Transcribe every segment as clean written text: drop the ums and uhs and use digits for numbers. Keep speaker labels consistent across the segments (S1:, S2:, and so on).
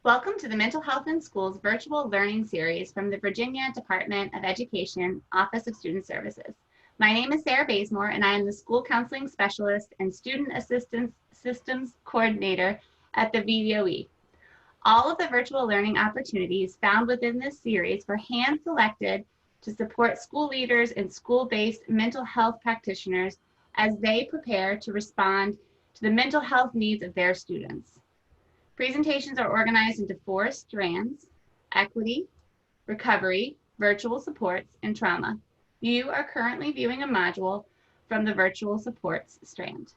S1: Welcome to the Mental Health in Schools virtual learning series from the Virginia Department of Education, Office of Student Services. My name is Sarah Bazemore, and I am the School Counseling Specialist and Student Assistance Systems Coordinator at the VDOE. All of the virtual learning opportunities found within this series were hand-selected to support school leaders and school-based mental health practitioners as they prepare to respond to the mental health needs of their students. Presentations are organized into 4 strands: equity, recovery, virtual supports, and trauma. You are currently viewing a module from the virtual supports strand.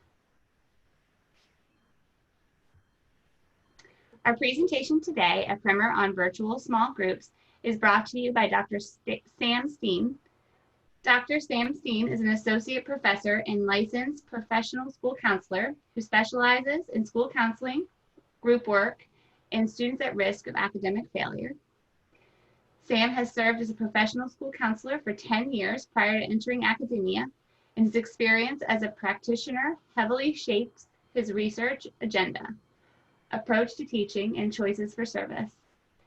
S1: Our presentation today, a primer on virtual small groups, is brought to you by Dr. Sam Steen. Dr. Sam Steen is an associate professor and licensed professional school counselor who specializes in school counseling, group work, and students at risk of academic failure. Sam has served as a professional school counselor for 10 years prior to entering academia, and his experience as a practitioner heavily shapes his research agenda, approach to teaching, and choices for service.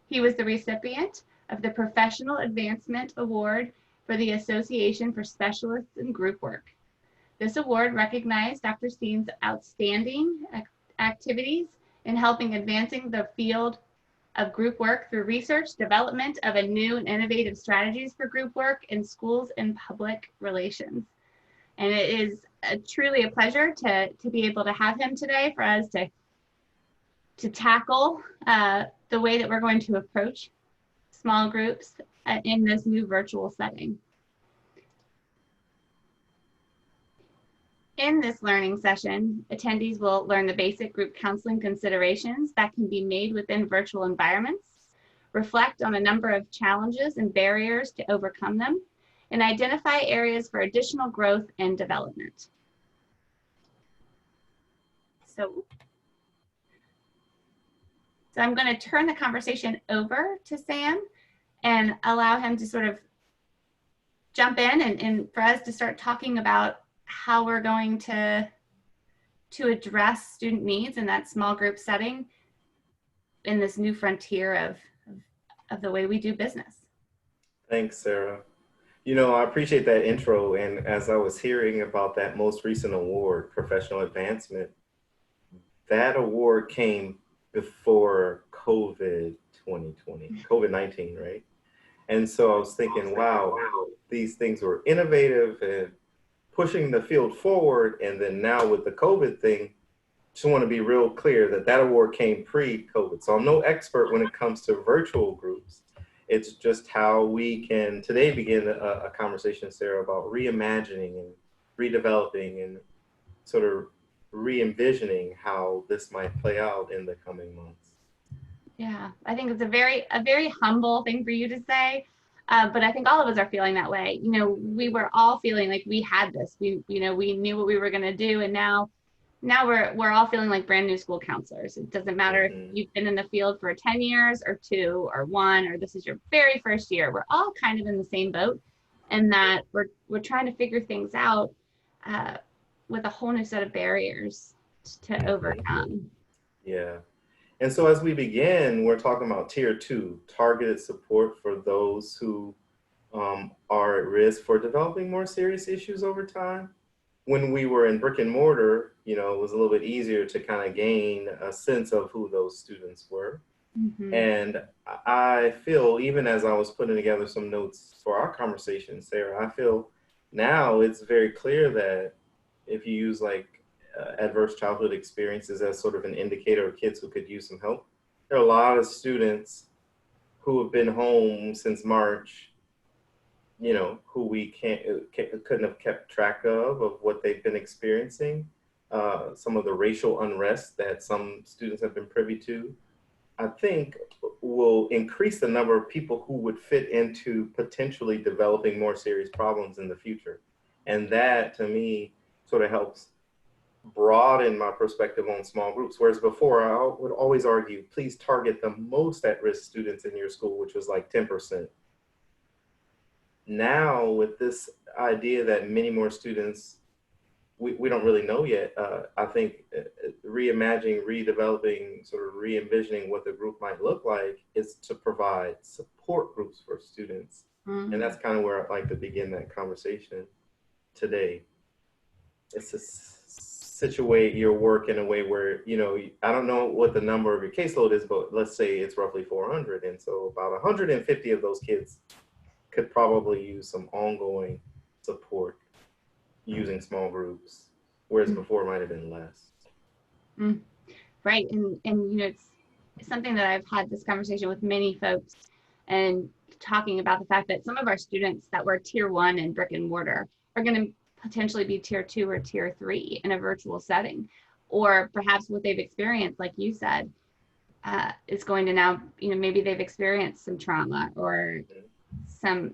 S1: He was the recipient of the Professional Advancement Award for the Association for Specialists in Group Work. This award recognized Dr. Steen's outstanding activities in helping advancing the field of group work through research, development of a new and innovative strategies for group work in schools and public relations. And it is truly a pleasure to be able to have him today for us to tackle the way that we're going to approach small groups in this new virtual setting. In this learning session, attendees will learn the basic group counseling considerations that can be made within virtual environments, reflect on a number of challenges and barriers to overcome them, and identify areas for additional growth and development. So I'm going to turn the conversation over to Sam and allow him to sort of jump in and for us to start talking about how we're going to address student needs in that small group setting in this new frontier of the way we do business.
S2: Thanks, Sarah. You know, I appreciate that intro. And as I was hearing about that most recent award, Professional Advancement, that award came before COVID-19, right? And so I was thinking, wow, these things were innovative and pushing the field forward. And then now with the COVID thing, just want to be real clear that that award came pre-COVID. So I'm no expert when it comes to virtual groups. It's just how we can today begin a conversation, Sarah, about reimagining and redeveloping and sort of re-envisioning how this might play out in the coming months.
S1: Yeah, I think it's a very humble thing for you to say. But I think all of us are feeling that way. You know, we were all feeling like we had this. We knew what we were going to do, and now we're all feeling like brand new school counselors. It doesn't matter if you've been in the field for 10 years or 2 or 1, or this is your very first year. We're all kind of in the same boat, and that we're trying to figure things out with a whole new set of barriers to overcome.
S2: Yeah. And so as we begin, we're talking about tier 2, targeted support for those who are at risk for developing more serious issues over time. When we were in brick and mortar, you know, it was a little bit easier to kind of gain a sense of who those students were. Mm-hmm. And I feel, even as I was putting together some notes for our conversation, Sarah, I feel now it's very clear that if you use like adverse childhood experiences as sort of an indicator of kids who could use some help. There are a lot of students who have been home since March, you know, who we couldn't have kept track of what they've been experiencing. Some of the racial unrest that some students have been privy to, I think will increase the number of people who would fit into potentially developing more serious problems in the future. And that, to me, sort of helps broaden my perspective on small groups. Whereas before, I would always argue, please target the most at-risk students in your school, which was like 10%. Now, with this idea that many more students we don't really know yet. I think reimagining, redeveloping, sort of re-envisioning what the group might look like is to provide support groups for students. And that's kind of where I'd like to begin that conversation today. It's to situate your work in a way where, you know, I don't know what the number of your caseload is, but let's say it's roughly 400. And so about 150 of those kids could probably use some ongoing support using small groups, whereas before it might have been less.
S1: Right. And you know, it's something that I've had this conversation with many folks, and talking about the fact that some of our students that were tier 1 in brick and mortar are going to potentially be tier 2 or tier 3 in a virtual setting, or perhaps what they've experienced, like you said, is going to now, you know, maybe they've experienced some trauma or some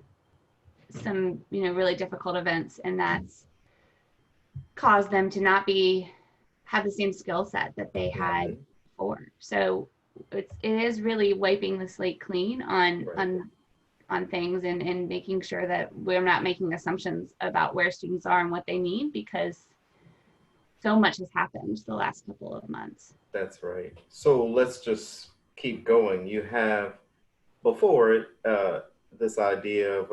S1: you know, really difficult events, and that's caused them to not have the same skill set that they had before. So it is really wiping the slate clean on things, and making sure that we're not making assumptions about where students are and what they need, because so much has happened the last couple of months.
S2: That's right. So let's just keep going. You have before it this idea of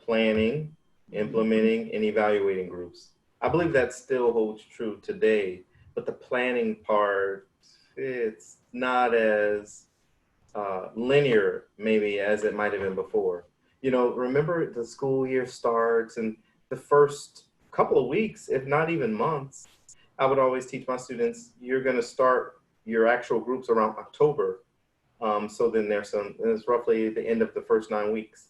S2: planning, implementing, and evaluating groups. I believe that still holds true today, but the planning part, it's not as linear maybe as it might have been before. You know, remember the school year starts, and the first couple of weeks, if not even months, I would always teach my students, you're going to start your actual groups around October. So then it's roughly the end of the first 9 weeks.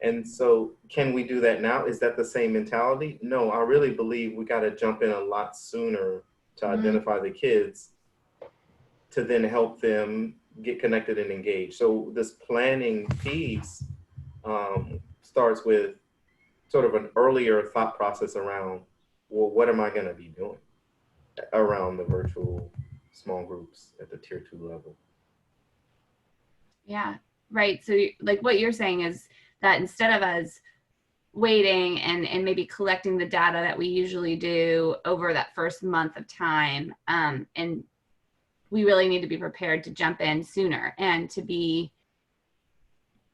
S2: And so can we do that now? Is that the same mentality? No, I really believe we got to jump in a lot sooner to identify the kids, to then help them get connected and engaged. So this planning piece starts with sort of an earlier thought process around, well, what am I going to be doing around the virtual small groups at the tier 2 level?
S1: Yeah, right. So like what you're saying is that instead of us waiting and maybe collecting the data that we usually do over that first month of time, and we really need to be prepared to jump in sooner and to be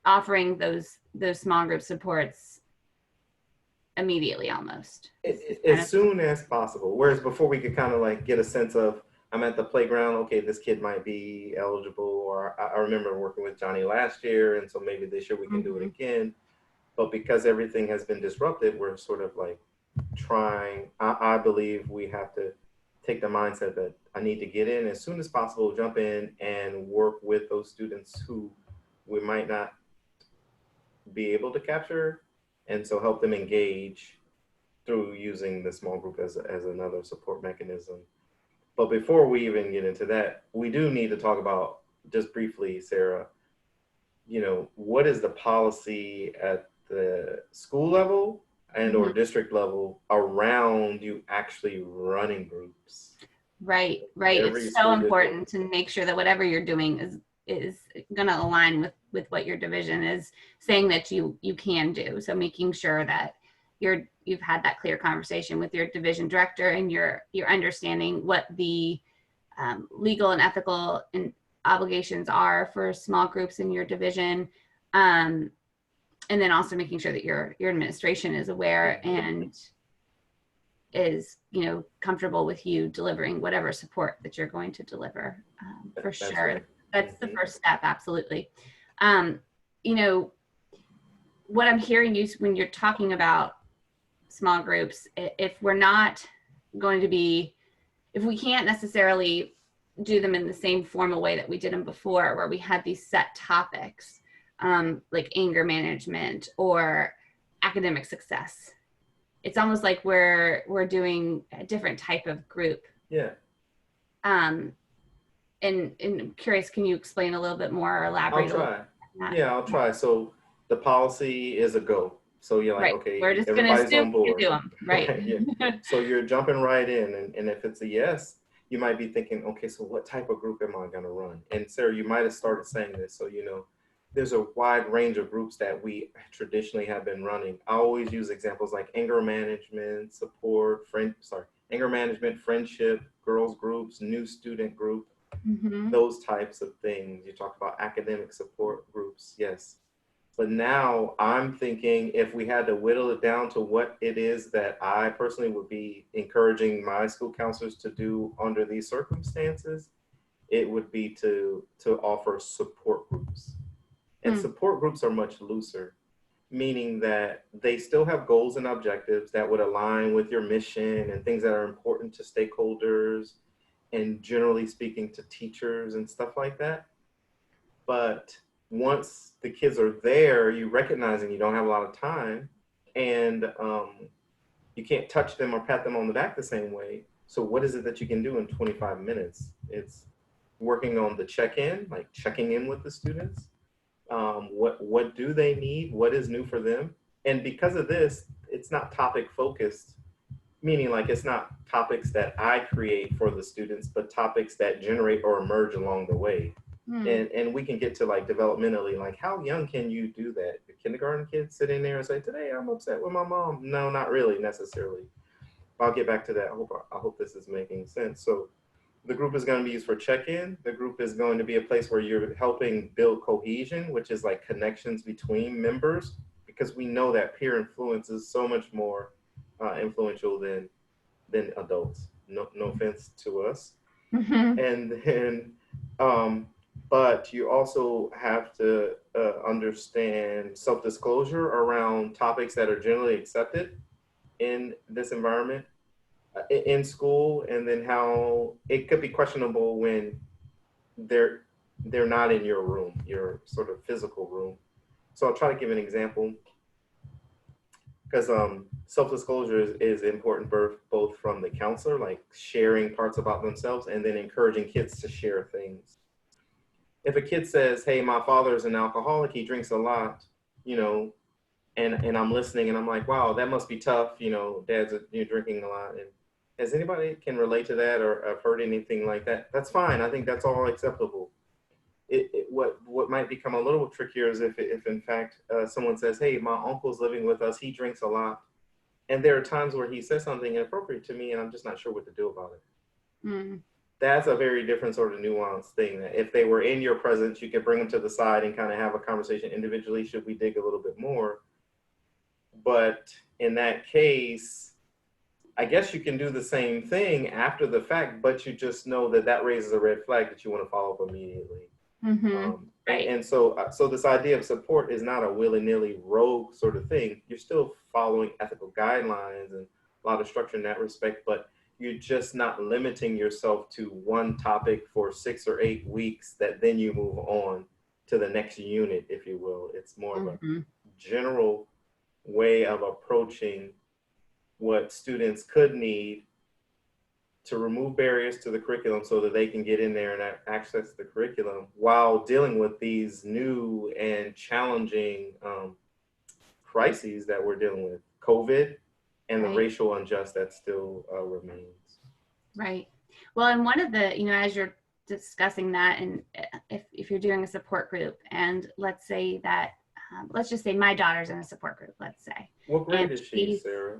S1: offering those small group supports immediately, almost.
S2: As soon as possible. Whereas before we could kind of like get a sense of, I'm at the playground, okay, this kid might be eligible, or I remember working with Johnny last year, and so maybe this year we can do it again. But because everything has been disrupted, we're sort of like trying, I believe we have to take the mindset that I need to get in as soon as possible, jump in and work with those students who we might not be able to capture, and so help them engage through using the small group as another support mechanism. But before we even get into that, we do need to talk about, just briefly, Sarah, you know, what is the policy at the school level and or district level around you actually running groups?
S1: Right. It's so important to make sure that whatever you're doing is going to align with what your division is saying that you can do. So making sure that you've had that clear conversation with your division director, and you're understanding what the legal and ethical obligations are for small groups in your division, and then also making sure that your administration is aware and is, you know, comfortable with you delivering whatever support that you're going to deliver. For sure, right. That's the first step. Absolutely. You know, what I'm hearing you when you're talking about small groups, if we're not going to be, if we can't necessarily do them in the same formal way that we did them before, where we had these set topics, like anger management or academic success, it's almost like we're doing a different type of group.
S2: Yeah.
S1: And curious, can you explain a little bit more or elaborate?
S2: I'll try. Yeah, I'll try. So the policy is a go. So you're like, okay,
S1: we're just going to assume you do them, right?
S2: Yeah. So you're jumping right in, and if it's a yes, you might be thinking, okay, so what type of group am I going to run? And Sarah, you might have started saying this. So, you know, there's a wide range of groups that we traditionally have been running. I always use examples like anger management, anger management, friendship, girls groups, new student group, those types of things. You talk about academic support groups, yes. But now I'm thinking if we had to whittle it down to what it is that I personally would be encouraging my school counselors to do under these circumstances, it would be to offer support groups. And support groups are much looser, meaning that they still have goals and objectives that would align with your mission and things that are important to stakeholders and generally speaking to teachers and stuff like that. But once the kids are there, you recognizing you don't have a lot of time and you can't touch them or pat them on the back the same way. So what is it that you can do in 25 minutes? It's working on the check-in, like checking in with the students. What do they need? What is new for them? And because of this, it's not topic focused, meaning like it's not topics that I create for the students, but topics that generate or emerge along the way. And we can get to like developmentally, like how young can you do that? The kindergarten kids sit in there and say, today I'm upset with my mom. No, not really necessarily. I'll get back to that. I hope this is making sense. So the group is going to be used for check-in. The group is going to be a place where you're helping build cohesion, which is like connections between members, because we know that peer influence is so much more influential than adults. No offense to us. And then, but you also have to understand self-disclosure around topics that are generally accepted in this environment. In school, and then how it could be questionable when they're not in your room, your sort of physical room. So I'll try to give an example because self-disclosure is important both from the counselor, like sharing parts about themselves, and then encouraging kids to share things. If a kid says, hey, my father's an alcoholic, he drinks a lot, you know, and I'm listening and I'm like, wow, that must be tough, you know, dad's drinking a lot. And as anybody can relate to that or have heard anything like that, that's fine. I think that's all acceptable. What might become a little trickier is if in fact someone says, hey, my uncle's living with us, he drinks a lot. And there are times where he says something inappropriate to me and I'm just not sure what to do about it. That's a very different sort of nuanced thing. That if they were in your presence, you could bring them to the side and kind of have a conversation individually. Should we dig a little bit more? But in that case, I guess you can do the same thing after the fact, but you just know that raises a red flag that you want to follow up immediately. Right. And so this idea of support is not a willy-nilly rogue sort of thing. You're still following ethical guidelines and a lot of structure in that respect, but you're just not limiting yourself to one topic for 6 or 8 weeks that then you move on to the next unit, if you will. It's more of a general way of approaching what students could need to remove barriers to the curriculum so that they can get in there and access the curriculum while dealing with these new and challenging crises that we're dealing with, COVID and the racial injustice that still remains.
S1: Right. Well, and one of the, you know, as you're discussing that, and if you're doing a support group, and let's say that, let's just say my daughter's in a support group, let's say.
S2: What grade is she, Sarah?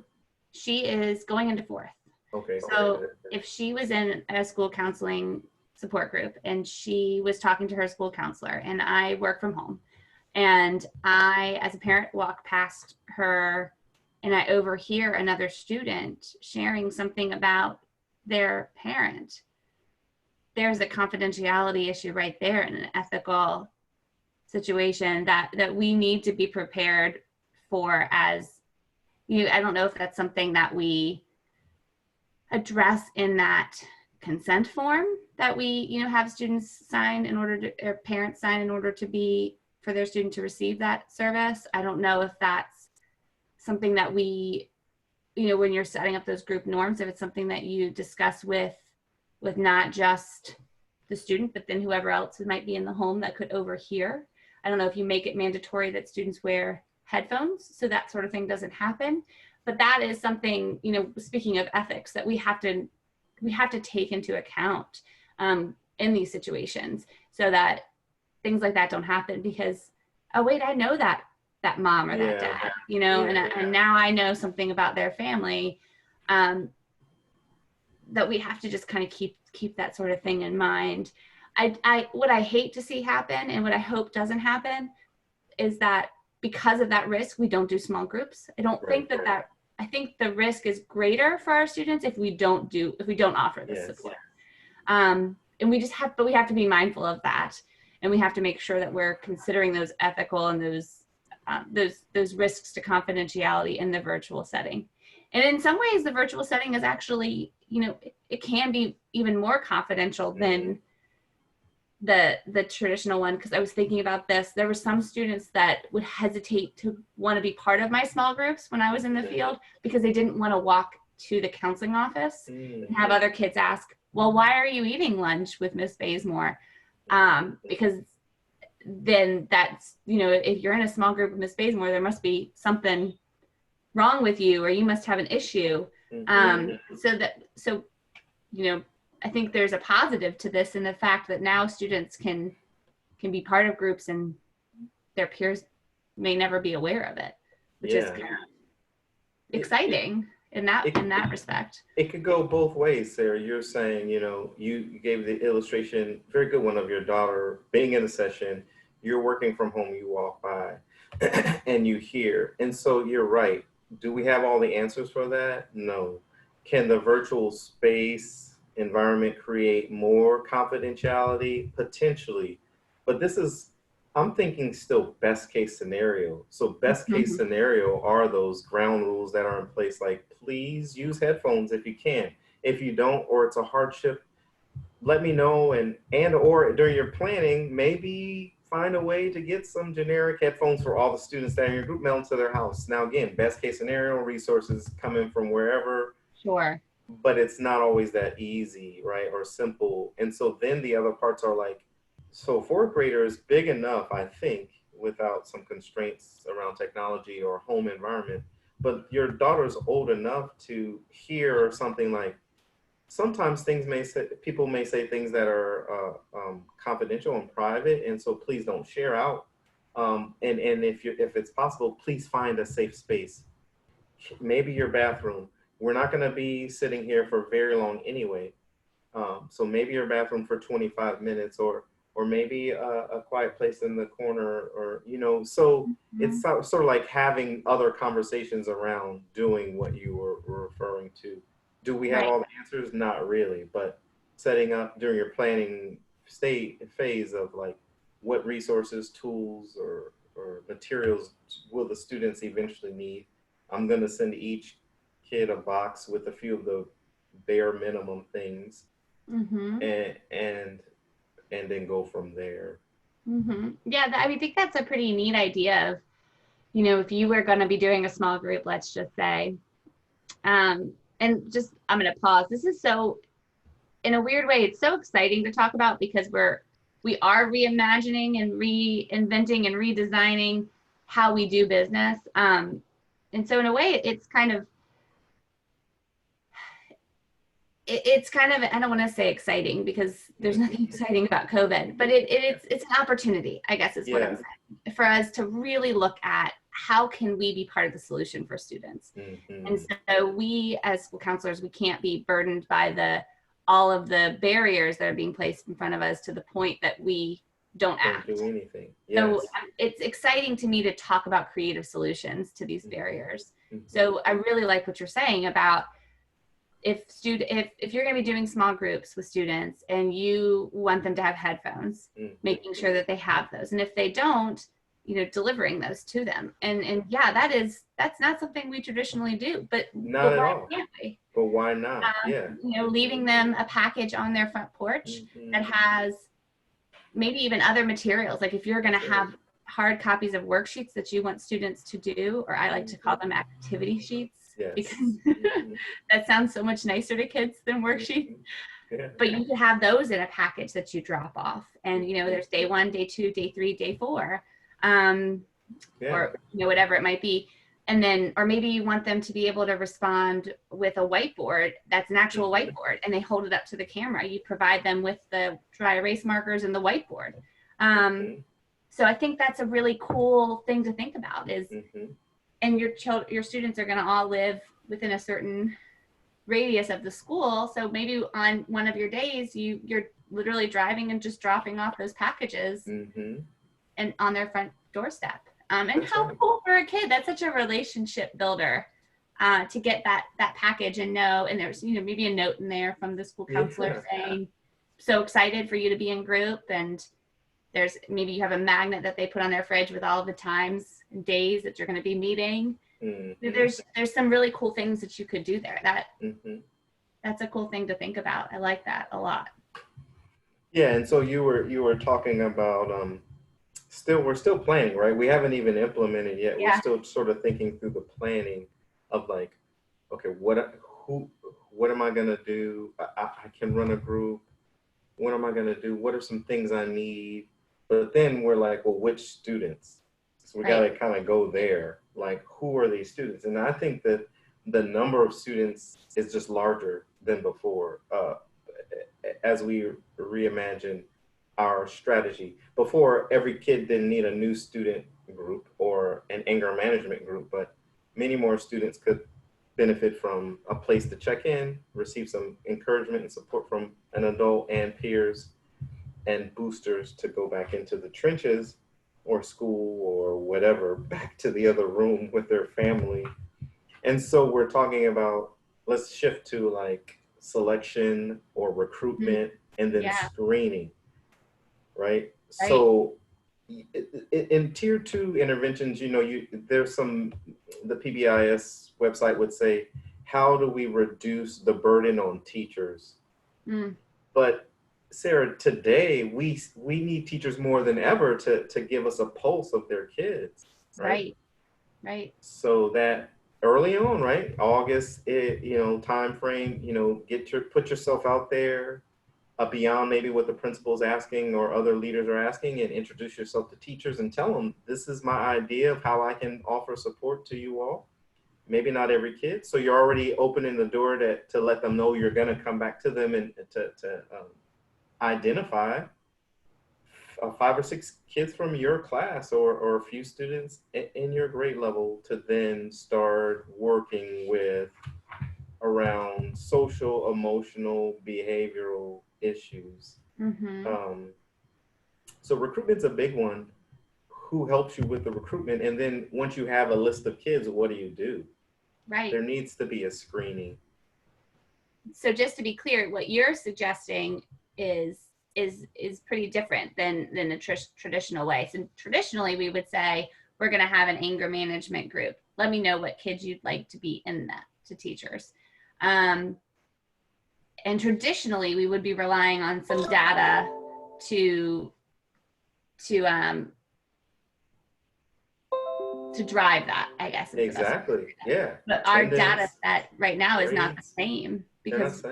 S1: She is going into 4th.
S2: Okay.
S1: So if she was in a school counseling support group and she was talking to her school counselor, and I work from home, and I, as a parent, walk past her and I overhear another student sharing something about their parent, there's a confidentiality issue right there and an ethical situation that we need to be prepared for. As you, I don't know if that's something that we address in that consent form that we, you know, have students sign in order to, or parents sign in order to be, for their student to receive that service. I don't know if that's something that we, you know, when you're setting up those group norms, if it's something that you discuss with not just the student, but then whoever else who might be in the home that could overhear. I don't know if you make it mandatory that students wear headphones so that sort of thing doesn't happen. But that is something, you know, speaking of ethics, that we have to take into account in these situations so that things like that don't happen. Because oh wait, I know that mom or that dad, you know, and now I know something about their family, that we have to just kind of keep that sort of thing in mind. What I hate to see happen and what I hope doesn't happen is that because of that risk, we don't do small groups. I don't think that I think the risk is greater for our students if we don't offer this support. And we have to be mindful of that. And we have to make sure that we're considering those ethical and those risks to confidentiality in the virtual setting. And in some ways, the virtual setting is actually, you know, it can be even more confidential than the traditional one. Because I was thinking about this, there were some students that would hesitate to want to be part of my small groups when I was in the field because they didn't want to walk to the counseling office and have other kids ask, well, why are you eating lunch with Miss Bazemore? Because then that's, you know, if you're in a small group with Miss Bazemore, there must be something wrong with you, or you must have an issue. So, you know, I think there's a positive to this in the fact that now students can be part of groups and their peers may never be aware of it, which is kind of exciting in that respect.
S2: It could go both ways, Sarah. You're saying, you know, you gave the illustration, very good one, of your daughter being in a session. You're working from home, you walk by and you hear. And so you're right. Do we have all the answers for that? No. Can the virtual space environment create more confidentiality? Potentially. But I'm thinking still best case scenario. So best case scenario are those ground rules that are in place, like please use headphones if you can. If you don't, or it's a hardship, let me know, and or during your planning, maybe find a way to get some generic headphones for all the students that are in your group mailed to their house. Now again, best case scenario, resources coming from wherever.
S1: Sure.
S2: But it's not always that easy, right? Or simple. And so then the other parts are like, so fourth grader is big enough, I think, without some constraints around technology or home environment. But your daughter's old enough to hear something like, sometimes people may say things that are confidential and private, and so please don't share out. And if it's possible, please find a safe space. Maybe your bathroom. We're not going to be sitting here for very long anyway. So maybe your bathroom for 25 minutes, or maybe a quiet place in the corner, or, you know, so it's sort of like having other conversations around doing what you were referring to. Do we have all the answers? Not really, but setting up during your planning phase of like, what resources, tools, or materials will the students eventually need? I'm going to send each kid a box with a few of the bare minimum things, and then go from there.
S1: Yeah, I think that's a pretty neat idea of, you know, if you were going to be doing a small group, let's just say, and just, I'm going to pause. This is so, in a weird way, it's so exciting to talk about because we are reimagining and reinventing and redesigning how we do business. And so in a way, it's kind of, I don't want to say exciting because there's nothing exciting about COVID, but it's an opportunity, I guess is what I'm saying, for us to really look at how can we be part of the solution for students. And so we as school counselors, we can't be burdened by all of the barriers that are being placed in front of us to the point that we don't
S2: do anything.
S1: So it's exciting to me to talk about creative solutions to these barriers. So I really like what you're saying about if you're going to be doing small groups with students and you want them to have headphones, making sure that they have those. And if they don't, you know, delivering those to them. And yeah, that's not something we traditionally do, but
S2: not at
S1: why
S2: all.
S1: Can't we?
S2: But why not?
S1: You know, leaving them a package on their front porch that has maybe even other materials. Like if you're going to have hard copies of worksheets that you want students to do, or I like to call them activity sheets, because that sounds so much nicer to kids than worksheets. But you could have those in a package that you drop off. And, you know, there's day 1, day 2, day 3, day 4, or, you know, whatever it might be. And then, or maybe you want them to be able to respond with a whiteboard that's an actual whiteboard, and they hold it up to the camera. You provide them with the dry erase markers and the whiteboard. So I think that's a really cool thing to think about is,
S2: Mm-hmm.
S1: and your students are going to all live within a certain radius of the school. So maybe on one of your days, you're literally driving and just dropping off those packages
S2: Mm-hmm.
S1: and on their front doorstep. And
S2: That's
S1: how
S2: right.
S1: cool for a kid. That's such a relationship builder to get that package and know, and there's, maybe a note in there from the school counselor
S2: Yeah.
S1: saying, so excited for you to be in group. And there's maybe you have a magnet that they put on their fridge with all the times and days that you're going to be meeting.
S2: Mm-hmm.
S1: There's some really cool things that you could do there.
S2: Mm-hmm.
S1: That's a cool thing to think about. I like that a lot.
S2: Yeah, and so you were talking about we're still planning, right? We haven't even implemented yet.
S1: Yeah.
S2: We're still sort of thinking through the planning of like, okay, what am I gonna do? I can run a group. What am I gonna do? What are some things I need? But then we're like, well, which students? So we
S1: Right.
S2: gotta kind of go there. Like, who are these students? And I think that the number of students is just larger than before. As we reimagine our strategy. Before, every kid didn't need a new student group or an anger management group, but many more students could benefit from a place to check in, receive some encouragement and support from an adult and peers, and boosters to go back into the trenches or school or whatever, back to the other room with their family. And so we're talking about, let's shift to like selection or recruitment and then
S1: Yeah.
S2: screening, right?
S1: Right.
S2: So in tier 2 interventions, there's the PBIS website would say, how do we reduce the burden on teachers?
S1: Mm.
S2: But Sarah, today we need teachers more than ever to give us a pulse of their kids, right?
S1: Right.
S2: So that early on, right, August, time frame, put yourself out there, beyond maybe what the principal's asking or other leaders are asking, and introduce yourself to teachers and tell them, this is my idea of how I can offer support to you all. Maybe not every kid. So you're already opening the door to let them know you're going to come back to them and to identify 5 or 6 kids from your class or a few students in your grade level to then start working with around social, emotional, behavioral issues.
S1: Mm-hmm.
S2: So recruitment's a big one. Who helps you with the recruitment? And then once you have a list of kids, what do you do?
S1: Right.
S2: There needs to be a screening.
S1: So just to be clear, what you're suggesting is pretty different than the traditional way. So traditionally, we would say we're going to have an anger management group. Let me know what kids you'd like to be in that to teachers. And traditionally, we would be relying on some data to drive that, I guess.
S2: Exactly. Yeah.
S1: But our data set right now is not the same because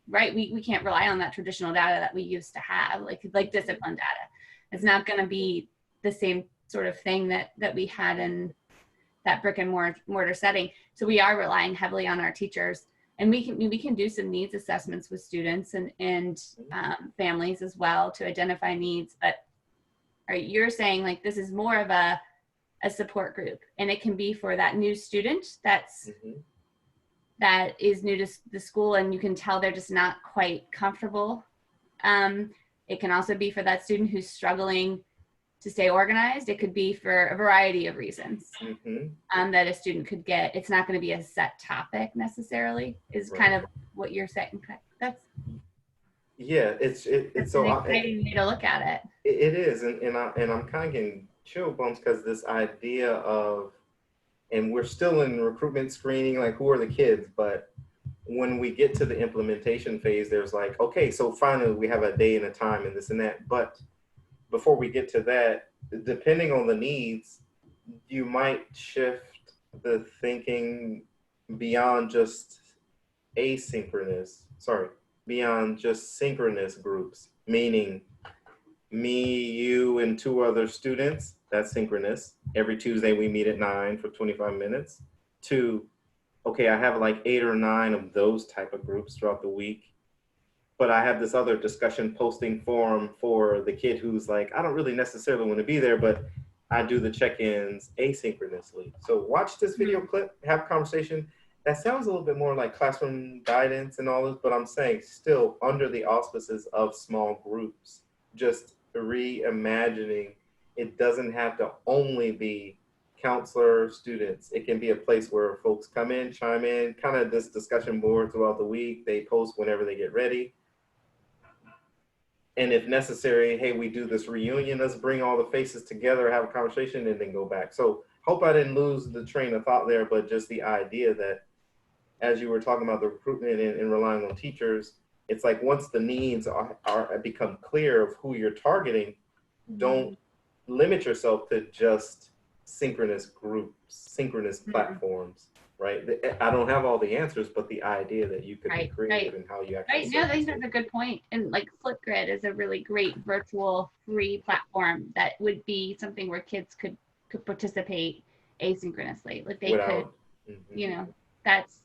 S1: right, we can't rely on that traditional data that we used to have, like discipline data. It's not going to be the same sort of thing that we had in that brick and mortar setting. So we are relying heavily on our teachers, and we can do some needs assessments with students and families as well to identify needs. But you're saying like this is more of a support group, and it can be for that new student that is new to the school and you can tell they're just not quite comfortable. It can also be for that student who's struggling to stay organized. It could be for a variety of reasons that a student could get. It's not going to be a set topic necessarily, is kind of what you're saying. That's
S2: it's
S1: so an exciting way to look at it.
S2: It is, and I'm kind of getting chill bumps because this idea of, and we're still in recruitment screening, like who are the kids, but when we get to the implementation phase, there's like, okay, so finally we have a day and a time and this and that. But before we get to that, depending on the needs, you might shift the thinking beyond just beyond just synchronous groups, meaning me, you, and 2 other students. That's synchronous. Every Tuesday we meet at 9 for 25 minutes. To, okay, I have like 8 or 9 of those type of groups throughout the week. but I have this other discussion posting forum for the kid who's like, I don't really necessarily want to be there, but I do the check-ins asynchronously. So watch this video clip, have a conversation. That sounds a little bit more like classroom guidance and all this, but I'm saying still under the auspices of small groups, just reimagining. It doesn't have to only be counselor, students. It can be a place where folks come in, chime in, kind of this discussion board throughout the week. They post whenever they get ready. And if necessary, hey, we do this reunion, let's bring all the faces together, have a conversation, and then go back. So hope I didn't lose the train of thought there, but just the idea that as you were talking about the recruitment and relying on teachers, it's like once the needs are become clear of who you're targeting, don't limit yourself to just synchronous groups, synchronous platforms, right? I don't have all the answers, but the idea that you could be creative in how you actually
S1: no, I think that's a good point. And like Flipgrid is a really great virtual free platform that would be something where kids could participate asynchronously. Like they could, you know, that's,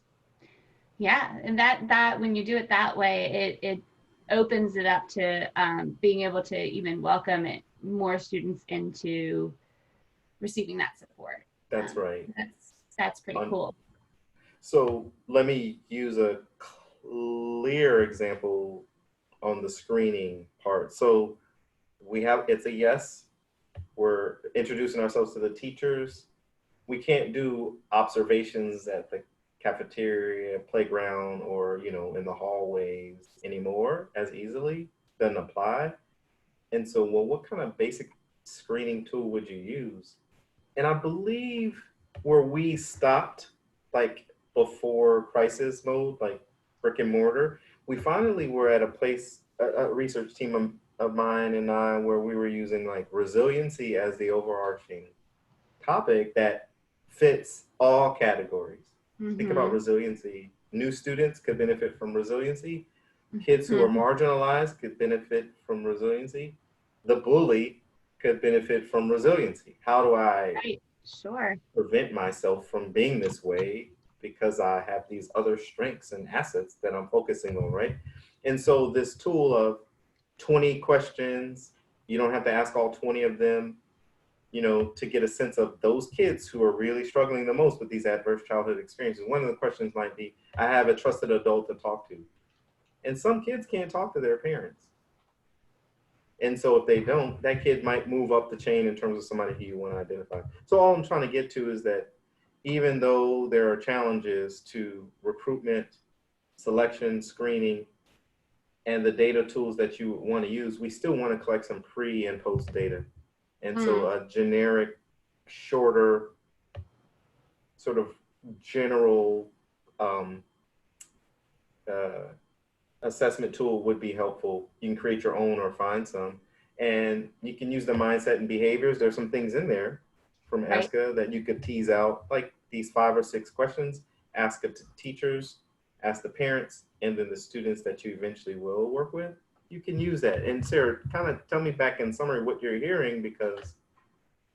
S1: yeah. And that when you do it that way, it opens it up to being able to even welcome more students into receiving that support.
S2: That's right.
S1: That's pretty cool.
S2: So let me use a clear example on the screening part. So we have, it's a yes. We're introducing ourselves to the teachers. We can't do observations at the cafeteria, playground, or, you know, in the hallways anymore as easily. Doesn't apply. And so, well, what kind of basic screening tool would you use? And I believe where we stopped, like before crisis mode, like brick and mortar, we finally were at a place, a research team of mine and I, where we were using like resiliency as the overarching topic that fits all categories. Think about resiliency. New students could benefit from resiliency. Kids who are marginalized could benefit from resiliency. The bully could benefit from resiliency. How do I prevent myself from being this way because I have these other strengths and assets that I'm focusing on, right? And so this tool of 20 questions, you don't have to ask all 20 of them, you know, to get a sense of those kids who are really struggling the most with these adverse childhood experiences. One of the questions might be, I have a trusted adult to talk to. And some kids can't talk to their parents. And so if they don't, that kid might move up the chain in terms of somebody who you want to identify. So all I'm trying to get to is that even though there are challenges to recruitment, selection, screening, and the data tools that you want to use, we still want to collect some pre and post data. And so a generic, shorter, sort of general assessment tool would be helpful. You can create your own or find some. And you can use the mindset and behaviors. There's some things in there from ASCA that you could tease out, like these 5 or 6 questions, ask it to teachers, ask the parents, and then the students that you eventually will work with. You can use that. And Sarah, kind of tell me back in summary what you're hearing, because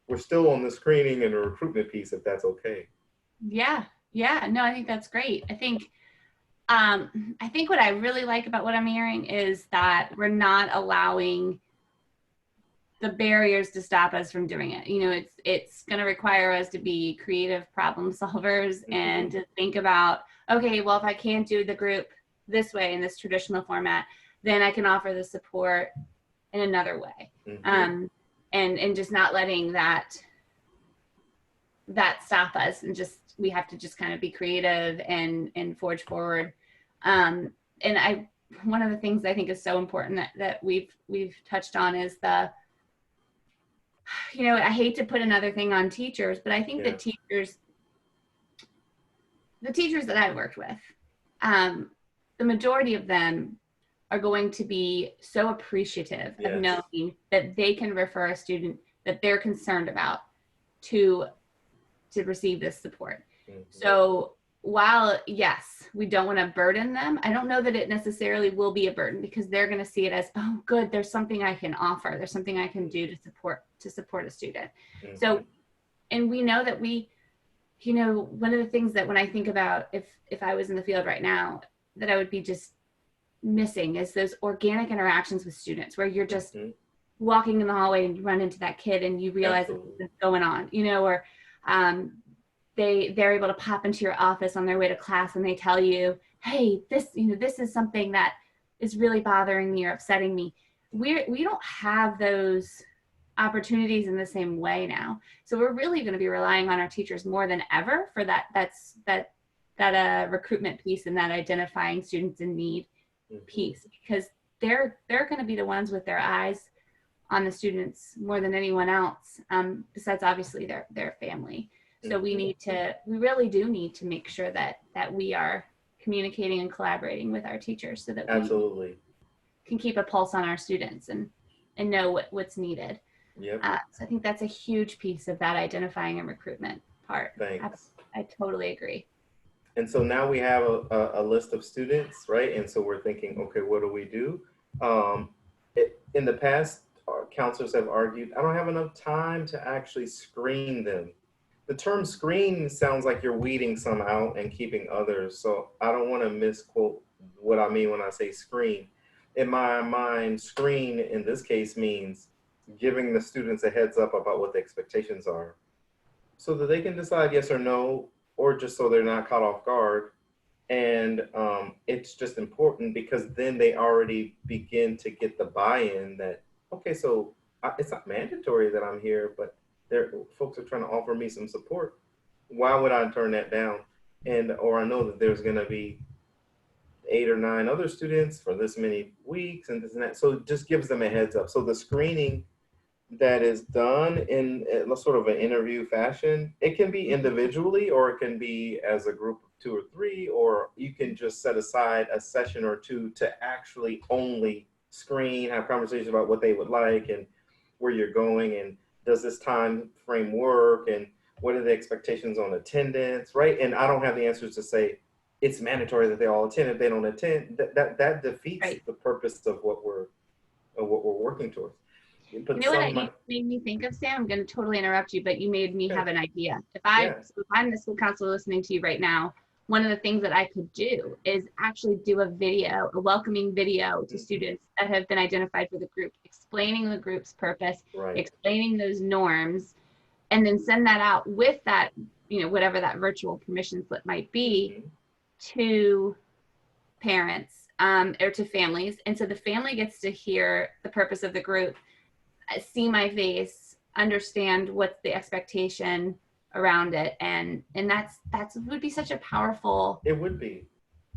S2: we're still on the screening and the recruitment piece, if that's okay.
S1: Yeah, no, I think that's great. I think what I really like about what I'm hearing is that we're not allowing the barriers to stop us from doing it. You know, it's going to require us to be creative problem solvers and to think about, okay, well, if I can't do the group this way in this traditional format, then I can offer the support in another way. And just not letting that stop us, and just, we have to just kind of be creative and forge forward. And one of the things I think is so important that we've touched on is the, you know, I hate to put another thing on teachers, but I think the teachers that I've worked with, the majority of them are going to be so appreciative of knowing that they can refer a student that they're concerned about to receive this support. So while, yes, we don't want to burden them, I don't know that it necessarily will be a burden, because they're going to see it as, oh, good, there's something I can offer. There's something I can do to support a student. So, and we know that you know, one of the things that when I think about if I was in the field right now, that I would be just missing is those organic interactions with students where you're just
S2: Mhm.
S1: walking in the hallway and you run into that kid and you realize
S2: Absolutely.
S1: what's going on, you know, or they're able to pop into your office on their way to class and they tell you, hey, this is something that is really bothering me or upsetting me. We don't have those opportunities in the same way now. So we're really going to be relying on our teachers more than ever for that recruitment piece and that identifying students in need piece, because they're going to be the ones with their eyes on the students more than anyone else, besides obviously their family. So we really do need to make sure that we are communicating and collaborating with our teachers so that
S2: Absolutely.
S1: we can keep a pulse on our students and know what's needed.
S2: Yep.
S1: So I think that's a huge piece of that identifying and recruitment part.
S2: Thanks.
S1: I totally agree.
S2: And so now we have a list of students, right? And so we're thinking, okay, what do we do? In the past, our counselors have argued, I don't have enough time to actually screen them. The term screen sounds like you're weeding some out and keeping others. So I don't want to misquote what I mean when I say screen. In my mind, screen in this case means giving the students a heads up about what the expectations are so that they can decide yes or no, or just so they're not caught off guard. And it's just important because then they already begin to get the buy-in that, okay, so it's not mandatory that I'm here, but folks are trying to offer me some support. Why would I turn that down? Or I know that there's going to be 8 or 9 other students for this many weeks and this and that. So it just gives them a heads up. So the screening that is done in a sort of an interview fashion, it can be individually or it can be as a group of 2 or 3, or you can just set aside a session or 2 to actually only screen, have conversations about what they would like and where you're going and does this time frame work and what are the expectations on attendance, right? And I don't have the answers to say it's mandatory that they all attend. If they don't attend, that defeats
S1: Right.
S2: the purpose of what we're working towards.
S1: But you know what it made me think of, Sam? I'm going to totally interrupt you, but you made me have an idea. If I'm the school counselor listening to you right now, one of the things that I could do is actually do a welcoming video to students that have been identified for the group, explaining the group's purpose, explaining those norms, and then send that out with that, whatever that virtual permission slip might be, to parents or to families. And so the family gets to hear the purpose of the group, see my face, understand what's the expectation around it, and that's would be such a powerful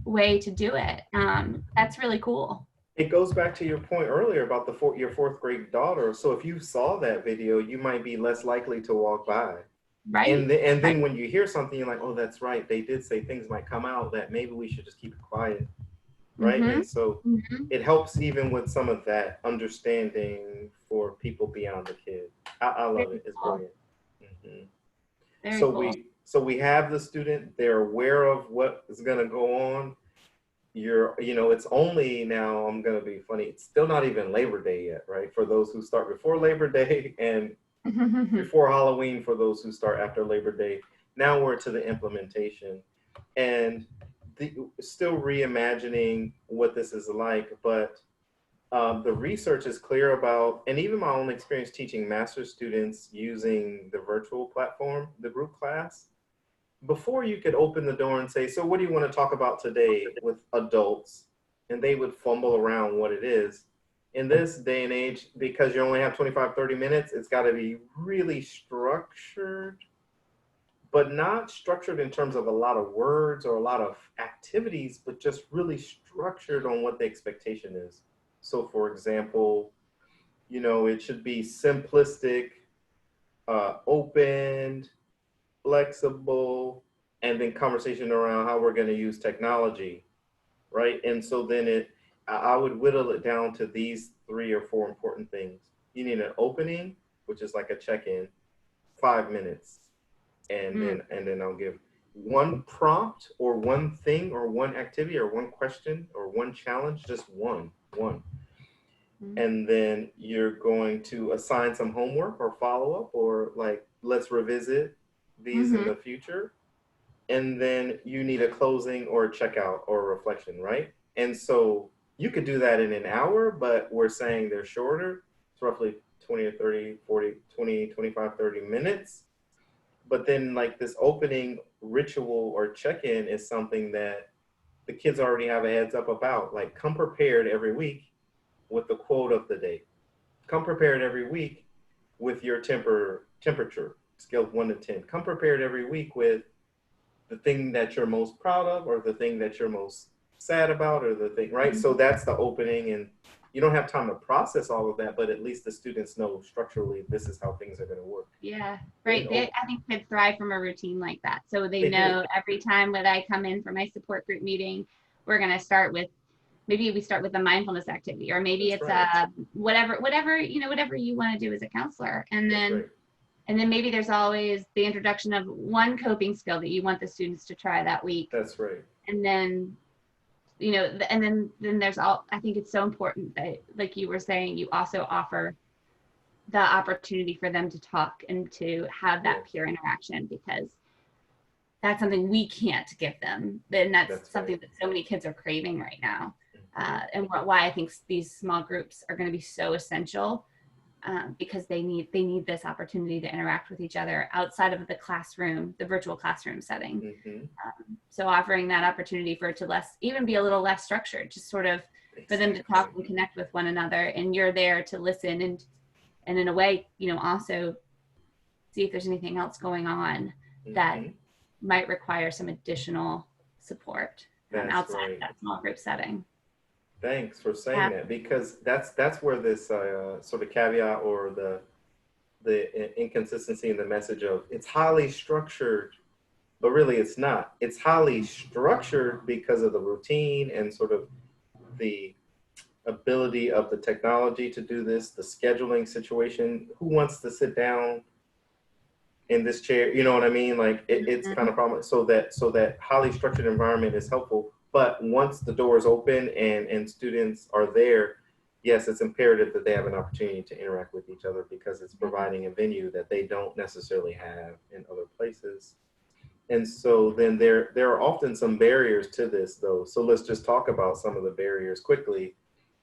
S1: way to do it. That's really cool.
S2: It goes back to your point earlier about your 4th grade daughter. So if you saw that video, you might be less likely to walk by.
S1: Right.
S2: And then when you hear something, you're like, oh, that's right. They did say things might come out that maybe we should just keep it quiet. Right. And so it helps even with some of that understanding for people beyond the kid. I love it. It's brilliant. So we have the student, they're aware of what is going to go on. It's only now, I'm going to be funny, it's still not even Labor Day yet, right? For those who start before Labor Day and before Halloween for those who start after Labor Day. Now we're to the implementation and still reimagining what this is like, but the research is clear about, and even my own experience teaching master's students using the virtual platform, the group class, before you could open the door and say, so what do you want to talk about today with adults? And they would fumble around what it is. In this day and age, because you only have 25, 30 minutes, it's got to be really structured, but not structured in terms of a lot of words or a lot of activities, but just really structured on what the expectation is. So for example, it should be simplistic, open, flexible, and then conversation around how we're going to use technology, right? And so then I would whittle it down to these 3 or 4 important things. You need an opening, which is like a check-in, 5 minutes, and then I'll give one prompt or one thing or one activity or one question or one challenge, just one. And then you're going to assign some homework or follow-up or like, let's revisit these in the future. And then you need a closing or a checkout or a reflection, right? And so You could do that in an hour, but we're saying they're shorter. It's roughly 20 or 30, 40, 20, 25, 30 minutes. But then like this opening ritual or check-in is something that the kids already have a heads up about. Like, come prepared every week with the quote of the day. Come prepared every week with your temperature scale of 1 to 10. Come prepared every week with the thing that you're most proud of, or the thing that you're most sad about, or the thing, right? So that's the opening, and you don't have time to process all of that, but at least the students know structurally this is how things are going to work.
S1: Yeah, right. I think kids thrive from a routine like that. So they
S2: They
S1: know
S2: do.
S1: every time that I come in for my support group meeting, we're going to start with, maybe we start with a mindfulness activity, or maybe
S2: That's
S1: it's
S2: right.
S1: whatever you want to do as a counselor. And
S2: That's
S1: then
S2: right.
S1: maybe there's always the introduction of one coping skill that you want the students to try that week.
S2: That's right.
S1: And then, and then there's I think it's so important that, like you were saying, you also offer the opportunity for them to talk and to have that peer interaction, because that's something we can't give them. And that's something that so many kids are craving right now. And why I think these small groups are going to be so essential, because they need this opportunity to interact with each other outside of the classroom, the virtual classroom setting. So offering that opportunity for it to even be a little less structured, just sort of for them to talk and connect with one another, and you're there to listen and in a way, also see if there's anything else going on that might require some additional support outside of that small group setting.
S2: Thanks for saying that, because that's where this sort of caveat, or the inconsistency in the message of it's highly structured, but really it's not. It's highly structured because of the routine and sort of the ability of the technology to do this, the scheduling situation. Who wants to sit down in this chair? You know what I mean? Like it's kind of problem. So that highly structured environment is helpful. But once the doors open and students are there, yes, it's imperative that they have an opportunity to interact with each other, because it's providing a venue that they don't necessarily have in other places. And so then there are often some barriers to this, though. So let's just talk about some of the barriers quickly,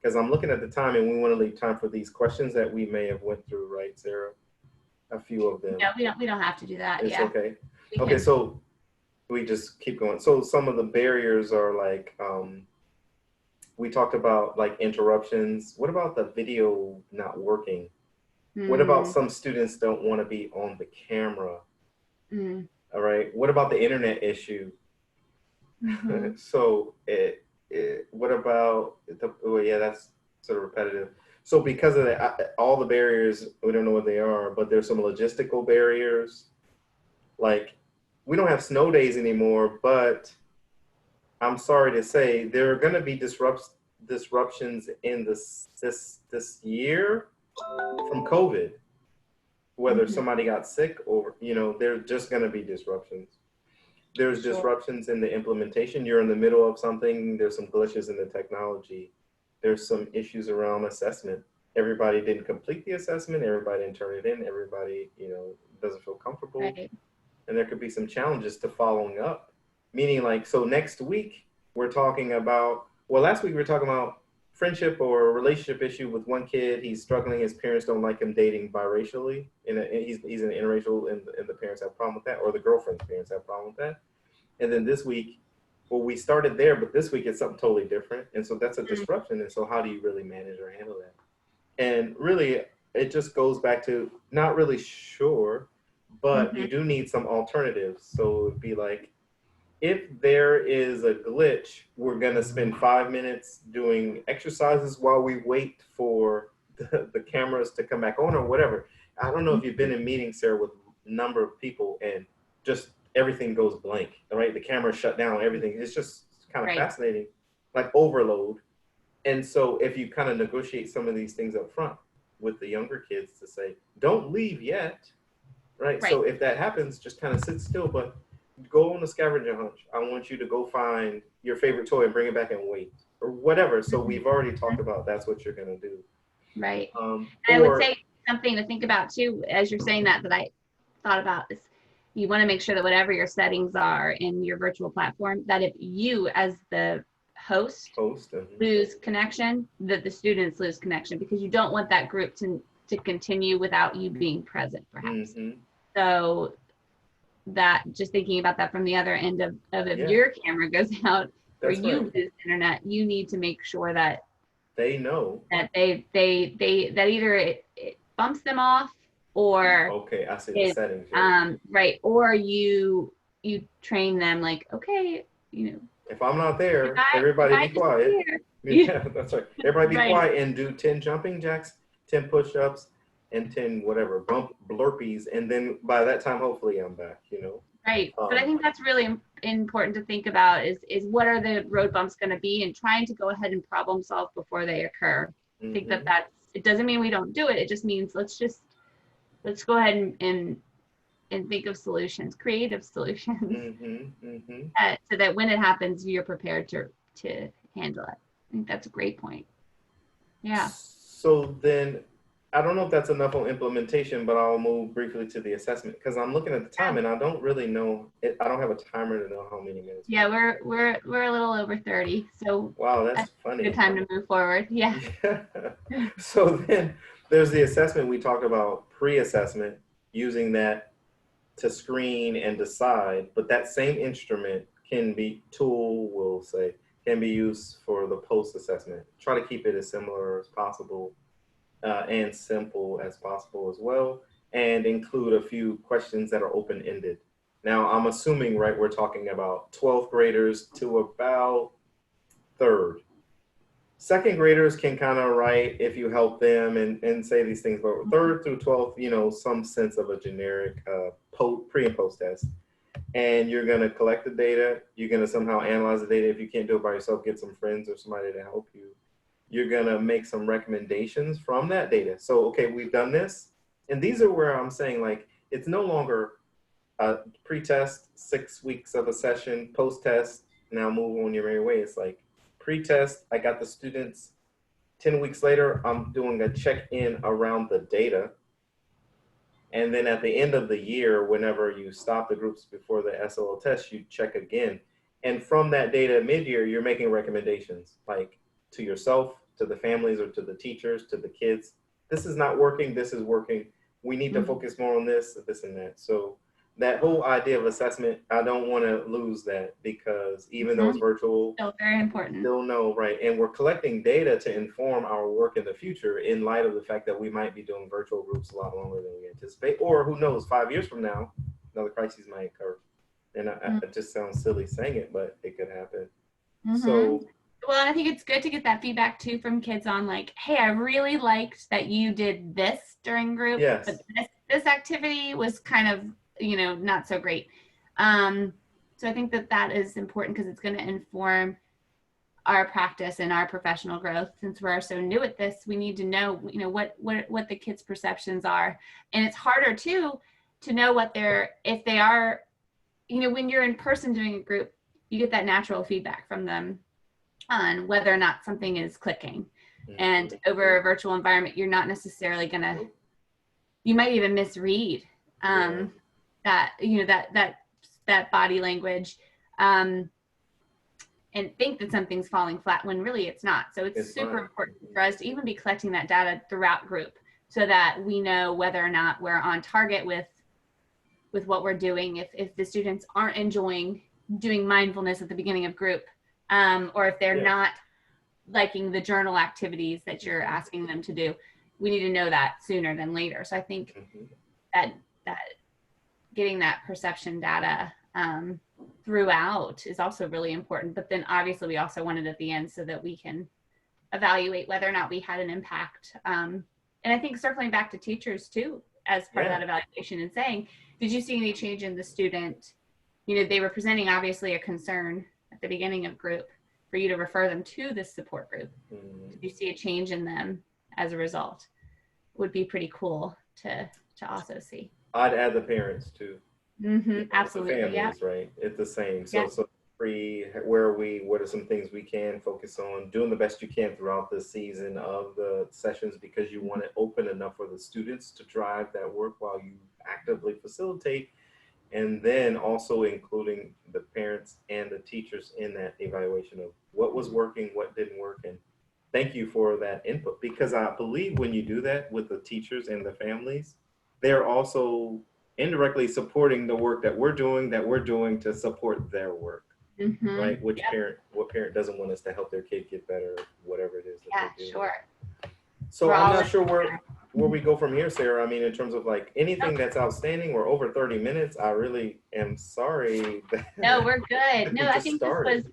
S2: because I'm looking at the time and we want to leave time for these questions that we may have went through, right, Sarah? A few of them.
S1: No, we don't have to do that.
S2: It's okay.
S1: Okay,
S2: so we just keep going. So some of the barriers are like, we talked about like interruptions. What about the video not working? What about some students don't want to be on the camera? All right. What about the internet issue? So what about that's sort of repetitive. So because of that, all the barriers, we don't know what they are, but there's some logistical barriers. Like, we don't have snow days anymore, but I'm sorry to say there are going to be disruptions in this year from COVID. Whether somebody got sick or, there's just going to be disruptions. There's disruptions in the implementation. You're in the middle of something. There's some glitches in the technology. There's some issues around assessment. Everybody didn't complete the assessment. Everybody didn't turn it in. Everybody, doesn't feel comfortable.
S1: Right.
S2: And there could be some challenges to following up. Meaning, like, so next week we're talking about, last week we were talking about friendship or a relationship issue with one kid. He's struggling. His parents don't like him dating biracially. He's an interracial, and the parents have a problem with that, or the girlfriend's parents have a problem with that. And then this week, we started there, but this week it's something totally different. And so that's a disruption. And so how do you really manage or handle that? And really, it just goes back to not really sure, but you do need some alternatives. So it'd be like, if there is a glitch, we're going to spend 5 minutes doing exercises while we wait for the cameras to come back on, or whatever. I don't know if you've been in meetings, Sarah, with a number of people, and just everything goes blank, right? The camera shut down, everything. It's just kind of fascinating, like overload. And so if you kind of negotiate some of these things up front with the younger kids to say, don't leave yet, right? So if that happens, just kind of sit still, but go on a scavenger hunt. I want you to go find your favorite toy and bring it back and wait, or whatever. So we've already talked about that's what you're going to do.
S1: Right. I would say something to think about too, as you're saying that I thought about, is you want to make sure that whatever your settings are in your virtual platform, that if you as the host
S2: Host.
S1: lose connection, that the students lose connection, because you don't want that group to continue without you being present, perhaps. So that, just thinking about that from the other end of if your camera goes out or you lose internet, you need to make sure that
S2: they know
S1: that that either it bumps them off, or
S2: okay, I see the settings.
S1: Right, or you train them like, okay,
S2: if I'm not there, everybody be quiet. Yeah, that's right. Everybody be quiet and do 10 jumping jacks, 10 push-ups, and 10 whatever blurpees, and then by that time, hopefully, I'm back.
S1: Right, but I think that's really important to think about is what are the road bumps going to be, and trying to go ahead and problem solve before they occur. I think that's, it doesn't mean we don't do it. It just means let's go ahead and think of solutions, creative solutions, so that when it happens, you're prepared to handle it. I think that's a great point. Yeah.
S2: So then, I don't know if that's enough on implementation, but I'll move briefly to the assessment, because I'm looking at the time and I don't really know. I don't have a timer to know how many minutes.
S1: Yeah, we're a little over 30, so
S2: wow, that's funny.
S1: Good time to move forward. Yeah.
S2: So then there's the assessment. We talked about pre-assessment, using that to screen and decide, but that same instrument can be used for the post-assessment. Try to keep it as similar as possible. And simple as possible as well, and include a few questions that are open-ended. Now, I'm assuming, right, we're talking about 12th graders to about 3rd. 2nd graders can kind of write if you help them and say these things, but 3rd through 12th, some sense of a generic pre and post test. And you're going to collect the data. You're going to somehow analyze the data. If you can't do it by yourself, get some friends or somebody to help you. You're going to make some recommendations from that data. So, okay, we've done this. And these are where I'm saying, like, it's no longer a pre-test, 6 weeks of a session, post-test, now move on your merry way. It's like pre-test, I got the students. 10 weeks later, I'm doing a check-in around the data. And then at the end of the year, whenever you stop the groups before the SLO test, you check again. And from that data mid-year, you're making recommendations, like, to yourself, to the families, or to the teachers, to the kids. This is not working, this is working. We need to focus more on this and that. So that whole idea of assessment, I don't want to lose that, because even though it's virtual,
S1: still very important.
S2: Still know, right? And we're collecting data to inform our work in the future, in light of the fact that we might be doing virtual groups a lot longer than we anticipate, or who knows, 5 years from now, another crisis might occur. And it just sounds silly saying it, but it could happen. So.
S1: Well, I think it's good to get that feedback too from kids on, like, hey, I really liked that you did this during group, but this activity was kind of, not so great. So I think that is important, because it's going to inform our practice and our professional growth. Since we're so new at this, we need to know, what the kids' perceptions are. And it's harder too to know if they are, when you're in person doing a group, you get that natural feedback from them on whether or not something is clicking. And over a virtual environment, you're not necessarily you might even misread that body language, and think that something's falling flat when really it's not. So it's super important for us to even be collecting that data throughout group, so that we know whether or not we're on target with what we're doing. If the students aren't enjoying doing mindfulness at the beginning of group, or if they're not liking the journal activities that you're asking them to do, we need to know that sooner than later. So I think that getting that perception data throughout is also really important. But then obviously we also want it at the end, so that we can evaluate whether or not we had an impact. And I think circling back to teachers too, as part of that evaluation, and saying, did you see any change in the student? They were presenting obviously a concern at the beginning of group, for you to refer them to this support group. Did you see a change in them as a result? Would be pretty cool to also see.
S2: I'd add the parents too.
S1: Absolutely.
S2: The families, right? It's the same. So what are some things we can focus on? Doing the best you can throughout the season of the sessions, because you want it open enough for the students to drive that work while you actively facilitate. and then also including the parents and the teachers in that evaluation of what was working, what didn't work, and thank you for that input, because I believe when you do that with the teachers and the families, they're also indirectly supporting the work that we're doing to support their work,
S1: Mm-hmm.
S2: right? Which
S1: Yep.
S2: what parent doesn't want us to help their kid get better, whatever it is that
S1: Yeah,
S2: they're doing.
S1: sure.
S2: So
S1: We're
S2: I'm
S1: all
S2: not
S1: in
S2: sure
S1: there.
S2: where we go from here, Sarah. I mean, in terms of like anything
S1: Nope.
S2: that's outstanding, we're over 30 minutes. I really am sorry
S1: No,
S2: that
S1: we're good. No,
S2: we
S1: I
S2: just
S1: think this was,
S2: started.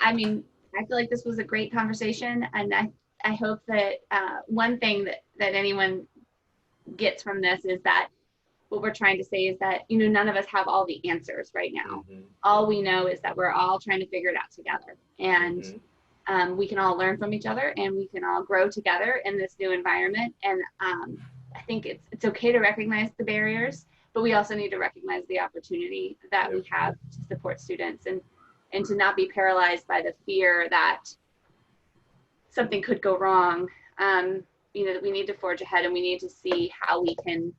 S1: I mean, I feel like this was a great conversation, and I hope that one thing that anyone gets from this is that what we're trying to say is that, you know, none of us have all the answers right now.
S2: Mm-hmm.
S1: All we know is that we're all trying to figure it out together, and we can all learn from each other, and we can all grow together in this new environment. And I think it's okay to recognize the barriers, but we also need to recognize the opportunity that we have to support students, and to not be paralyzed by the fear that something could go wrong. You know, we need to forge ahead, and we need to see how we can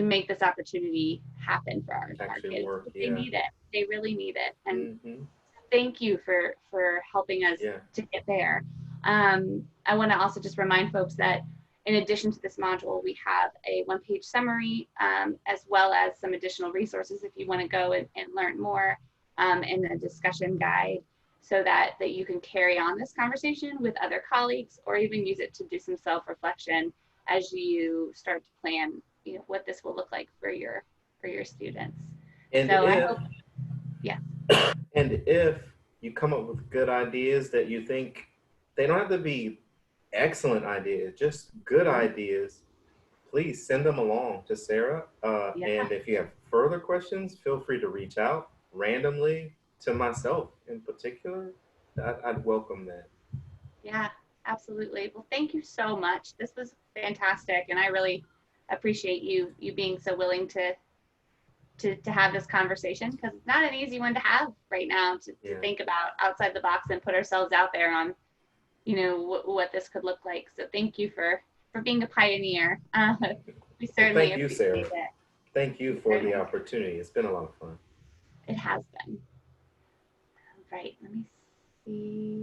S1: make this opportunity happen for our
S2: Actually
S1: kids.
S2: work,
S1: They
S2: yeah.
S1: need it. They really need it. And
S2: Mm-hmm.
S1: thank you for helping us
S2: Yeah.
S1: to get there. I want to also just remind folks that in addition to this module, we have a one-page summary, as well as some additional resources if you want to go and learn more, and a discussion guide, so that you can carry on this conversation with other colleagues, or even use it to do some self-reflection as you start to plan, you know, what this will look like for your students.
S2: And
S1: So I
S2: if
S1: hope, yeah.
S2: and if you come up with good ideas that you think, they don't have to be excellent ideas, just good ideas, please send them along to Sarah.
S1: Yeah.
S2: And if you have further questions, feel free to reach out randomly to myself in particular. I'd welcome that.
S1: Yeah, absolutely. Well, thank you so much. This was fantastic, and I really appreciate you being so willing to have this conversation, because it's not an easy one to have right now, to think about outside the box and put ourselves out there on, you know, what this could look like. So thank you for being a pioneer. We certainly
S2: Thank you,
S1: appreciate
S2: Sarah.
S1: it.
S2: Thank you for the opportunity. It's been a lot of fun.
S1: It has been. All right, let me see.